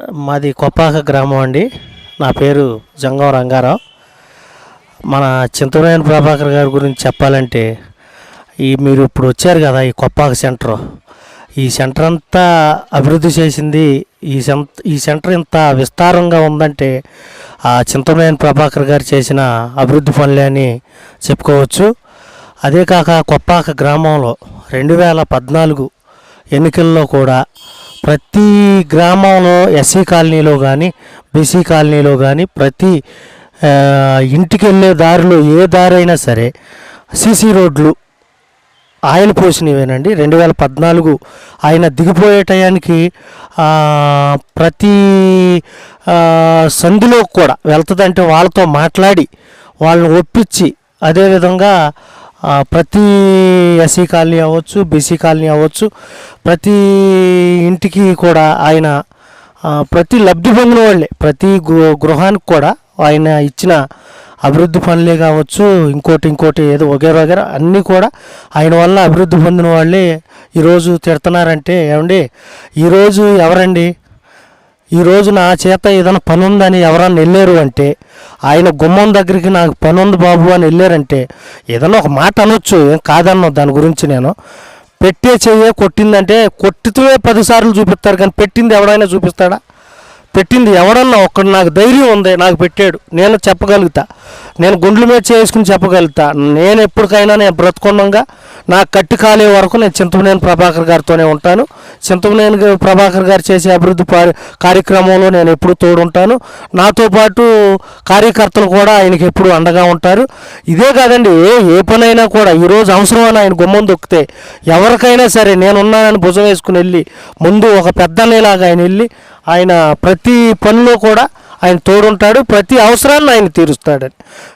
మాది కొప్పాక గ్రామం అండి. నా పేరు జంగం రంగారావు. మన చింతమనేని ప్రభాకర్ గారి గురించి చెప్పాలంటే, మీరు ఇప్పుడు వచ్చారు కదా ఈ కొప్పాక సెంటర్, ఈ సెంటర్ అంతా అభివృద్ధి చేసింది ఈ సెంటర్ ఇంత విస్తారంగా ఉందంటే ఆ చింతమనేని ప్రభాకర్ గారు చేసిన అభివృద్ధి పనులే అని చెప్పుకోవచ్చు. అదే కాక కొప్పాక గ్రామంలో 2014 ఎన్నికల్లో కూడా ప్రతి గ్రామంలో ఎస్సీ కాలనీలో కానీ బీసీ కాలనీలో కానీ ప్రతి ఇంటికి వెళ్ళే దారిలో ఏ దారి అయినా సరే సీసీ రోడ్లు ఆయన పోసినవేనండి. 2014 ఆయన దిగిపోయే టయానికి ప్రతి సందులో కూడా వెళ్తుందంటే వాళ్ళతో మాట్లాడి వాళ్ళని ఒప్పించి, అదేవిధంగా ప్రతి ఎస్సీ కాలనీ అవ్వచ్చు, బీసీ కాలనీ అవ్వచ్చు, ప్రతి ఇంటికి కూడా ఆయన ప్రతి లబ్ధి పొందిన వాళ్ళే, ప్రతి గృహానికి కూడా ఆయన ఇచ్చిన అభివృద్ధి పనులే కావచ్చు, ఇంకోటి ఏదో వగేర అన్నీ కూడా ఆయన వల్ల అభివృద్ధి పొందిన వాళ్ళే ఈరోజు తిడుతున్నారంటే, ఏమండి ఈరోజు ఎవరండి, ఈరోజు నా చేత ఏదైనా పని ఉందని ఎవరన్నా వెళ్ళారు అంటే, ఆయన గుమ్మం దగ్గరికి నాకు పని ఉంది బాబు అని వెళ్ళారంటే ఏదన్నా ఒక మాట అనొచ్చు, ఏం కాదన్నా. దాని గురించి నేను పెట్టే చెయ్యే కొట్టిందంటే కొట్టితే 10 సార్లు చూపిస్తారు, కానీ పెట్టింది ఎవడైనా చూపిస్తాడా? పెట్టింది ఎవడన్నా ఒక్కడు నాకు ధైర్యం ఉంది, నాకు పెట్టాడు, నేను చెప్పగలుగుతా, నేను గుండ్ల మీద చేసుకుని చెప్పగలుగుతా. నేను ఎప్పటికైనా నేను బ్రతుకున్నాగా నాకు కట్టి కాలే వరకు నేను చింతమనేని ప్రభాకర్ గారితోనే ఉంటాను. చింతమనేని ప్రభాకర్ గారు చేసే అభివృద్ధి కార్యక్రమంలో నేను ఎప్పుడు తోడుంటాను. నాతో పాటు కార్యకర్తలు కూడా ఆయనకి ఎప్పుడు అండగా ఉంటారు. ఇదే కాదండి, ఏ పనైనా కూడా ఈరోజు అవసరమని ఆయన గుమ్మం దొక్కితే ఎవరికైనా సరే నేనున్నానని భుజం వేసుకుని వెళ్ళి ముందు ఒక పెద్దనేలాగా ఆయన వెళ్ళి ఆయన ప్రతి పనిలో కూడా ఆయన తోడుంటాడు, ప్రతి అవసరాన్ని ఆయన తీరుస్తాడని